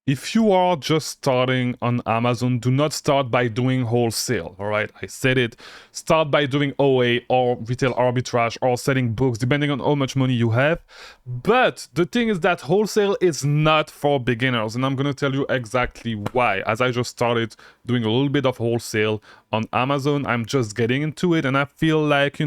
If you are just starting on Amazon, do not start by doing wholesale, all right? I said it. Start by doing OA or retail arbitrage or selling books, depending on how much money you have. But the thing is that wholesale is not for beginners, and I'm gonna tell you exactly why. As I just started doing a little bit of wholesale on Amazon, I'm just getting into it, and I feel like,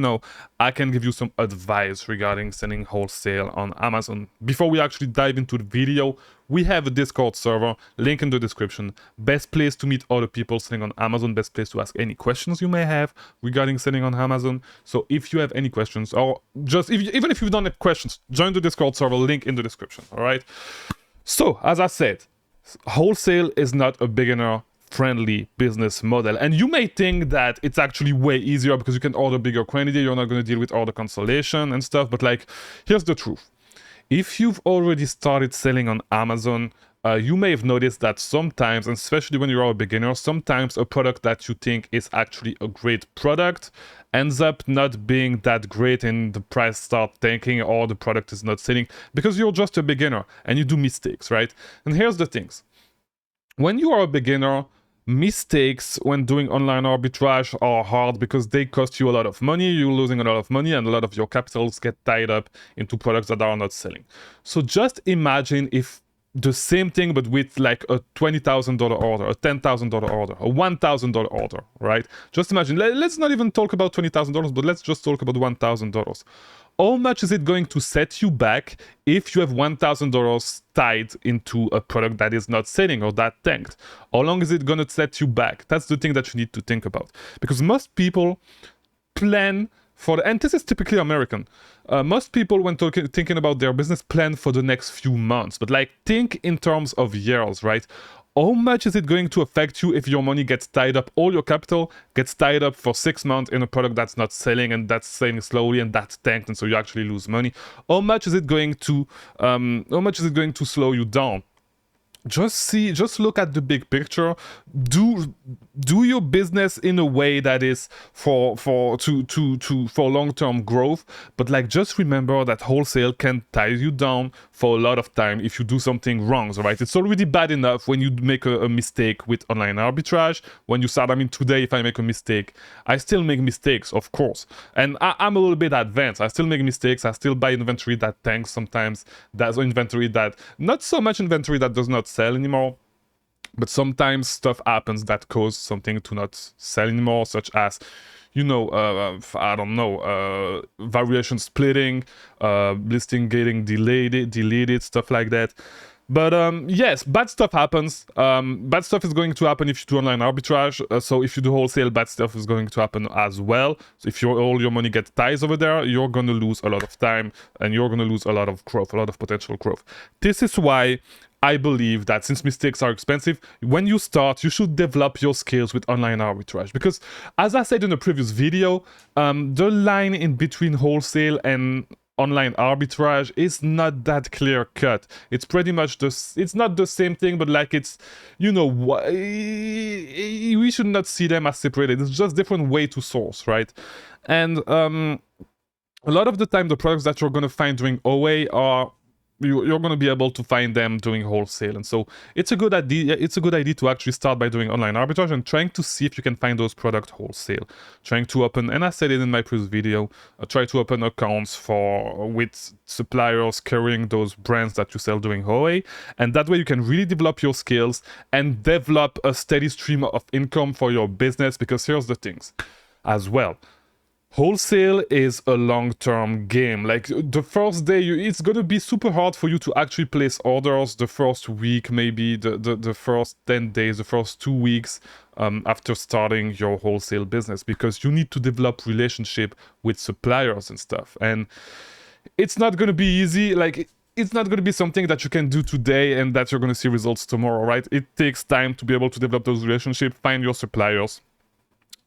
I can give you some advice regarding selling wholesale on Amazon. Before we actually dive into the video, we have a Discord server, link in the description. Best place to meet other people selling on Amazon, best place to ask any questions you may have regarding selling on Amazon. So if you have any questions, or just even if you don't have questions, join the Discord server, link in the description, all right? So, as I said, wholesale is not a beginner friendly business model, and you may think that it's actually way easier because you can order bigger quantity, you're not going to deal with order cancellation and stuff. But like, here's the truth. If you've already started selling on Amazon, you may have noticed that sometimes, and especially when you're a beginner, sometimes a product that you think is actually a great product ends up not being that great, and the price starts tanking, or the product is not selling because you're just a beginner and you do mistakes, right? And here's the things. When you are a beginner, mistakes when doing online arbitrage are hard because they cost you a lot of money, you're losing a lot of money, and a lot of your capitals get tied up into products that are not selling. So just imagine if the same thing but with like a $20,000 order, a $10,000 order, a $1,000 order, right? Just imagine, let's not even talk about $20,000, but let's just talk about $1,000. How much is it going to set you back if you have $1,000 tied into a product that is not selling or that tanked? How long is it going to set you back? That's the thing that you need to think about. Because most people plan for, and this is typically American, most people when thinking about their business plan for the next few months, but like think in terms of years, right? How much is it going to affect you if your money gets tied up, all your capital gets tied up for 6 months in a product that's not selling and that's selling slowly and that's tanked, and so you actually lose money? How much is it going to slow you down? Just look at the big picture. Do your business in a way that is for long-term growth, but like just remember that wholesale can tie you down for a lot of time if you do something wrong, right? It's already bad enough when you make a mistake with online arbitrage. When you start, I mean, today if I make a mistake, I still make mistakes, of course, and I'm a little bit advanced. I still make mistakes. I still buy inventory that tanks sometimes. There's inventory that, not so much inventory that does not sell anymore, but sometimes stuff happens that cause something to not sell anymore, such as, I don't know, variation splitting, listing getting deleted, stuff like that. But yes, bad stuff happens. Bad stuff is going to happen if you do online arbitrage. So if you do wholesale, bad stuff is going to happen as well. So if all your money gets ties over there, you're going to lose a lot of time and you're going to lose a lot of growth, a lot of potential growth. This is why I believe that since mistakes are expensive, when you start, you should develop your skills with online arbitrage. Because as I said in a previous video, the line in between wholesale and online arbitrage is not that clear cut. It's pretty much it's not the same thing, but like it's, we should not see them as separated. It's just different way to source, right? And a lot of the time, the products that you're going to find doing OA are, you're going to be able to find them doing wholesale. And so it's a good idea. It's a good idea to actually start by doing online arbitrage and trying to see if you can find those products wholesale. Trying to open, and I said it in my previous video, try to open accounts with suppliers carrying those brands that you sell doing OA, and that way you can really develop your skills and develop a steady stream of income for your business. Because here's the things as well. Wholesale is a long-term game. Like the first day, it's gonna be super hard for you to actually place orders the first week, maybe the first 10 days, the first 2 weeks after starting your wholesale business, because you need to develop relationship with suppliers and stuff. And it's not gonna be easy. Like it's not gonna be something that you can do today and that you're gonna see results tomorrow, right? It takes time to be able to develop those relationships, find your suppliers.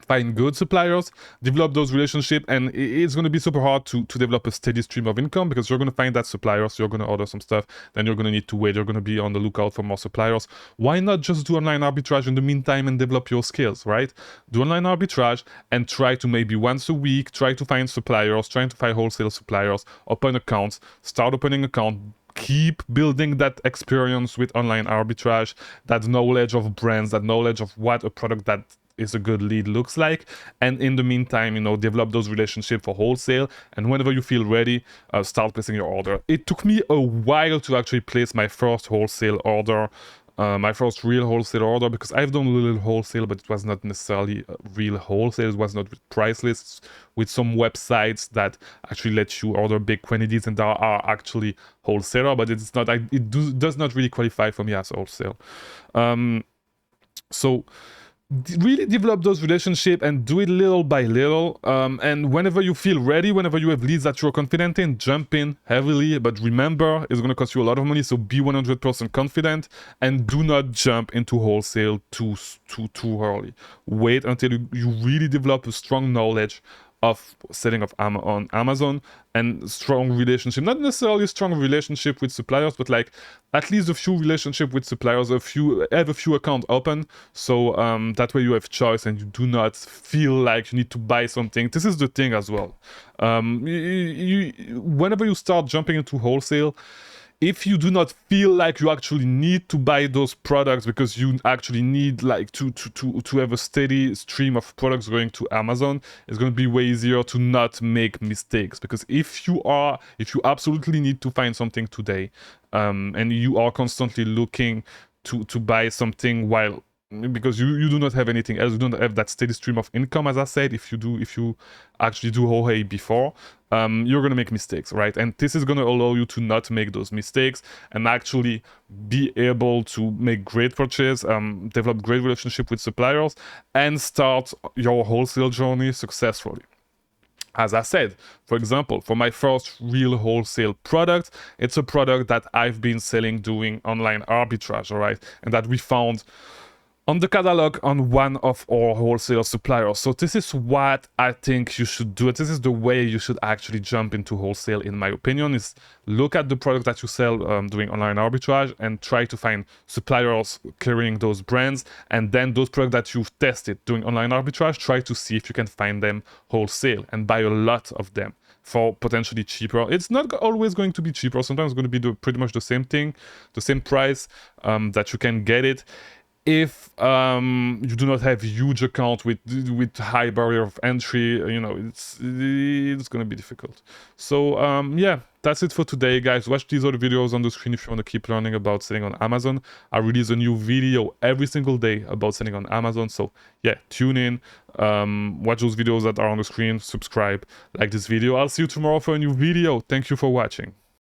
Find good suppliers, develop those relationships, and it's going to be super hard to develop a steady stream of income, because you're going to find that supplier, so you're going to order some stuff, then you're going to need to wait, you're going to be on the lookout for more suppliers. Why not just do online arbitrage in the meantime and develop your skills, right? Do online arbitrage and try to maybe once a week, try to find suppliers, trying to find wholesale suppliers, open accounts, start opening accounts, keep building that experience with online arbitrage, that knowledge of brands, that knowledge of what a product that is a good lead looks like. And in the meantime, develop those relationships for wholesale. And whenever you feel ready, start placing your order. It took me a while to actually place my first wholesale order. My first real wholesale order, because I've done a little wholesale, but it was not necessarily real wholesale. It was not with price lists, with some websites that actually let you order big quantities, and there are actually wholesaler, but it's not. Does not really qualify for me as wholesale. So really develop those relationships and do it little by little. And whenever you feel ready, whenever you have leads that you're confident in, jump in heavily. But remember, it's going to cost you a lot of money, so be 100% confident and do not jump into wholesale too early. Wait until you really develop a strong knowledge of setting up on Amazon and strong relationship, not necessarily a strong relationship with suppliers, but like at least a few relationship with suppliers, have a few accounts open, so that way you have choice and you do not feel like you need to buy something. This is the thing as well. Whenever you start jumping into wholesale, if you do not feel like you actually need to buy those products because you actually need like to have a steady stream of products going to Amazon, it's going to be way easier to not make mistakes. Because if you absolutely need to find something today, and you are constantly looking to buy something while, because you do not have anything else, you don't have that steady stream of income, as I said, if you actually do Wholesale before, you're gonna make mistakes, right? And this is gonna allow you to not make those mistakes and actually be able to make great purchase, develop great relationship with suppliers, and start your wholesale journey successfully. As I said, for example, for my first real wholesale product, it's a product that I've been selling doing online arbitrage, all right? And that we found on the catalog on one of our wholesale suppliers. So this is what I think you should do. This is the way you should actually jump into wholesale, in my opinion, is look at the product that you sell doing online arbitrage and try to find suppliers carrying those brands. And then those products that you've tested doing online arbitrage, try to see if you can find them wholesale and buy a lot of them for potentially cheaper. It's not always going to be cheaper. Sometimes it's going to be pretty much the same thing, the same price that you can get it. If you do not have a huge account with high barrier of entry, it's gonna be difficult. So yeah, that's it for today, guys. Watch these other videos on the screen if you want to keep learning about selling on Amazon. I release a new video every single day about selling on Amazon, so yeah, tune in, watch those videos that are on the screen, subscribe, like this video. I'll see you tomorrow for a new video. Thank you for watching.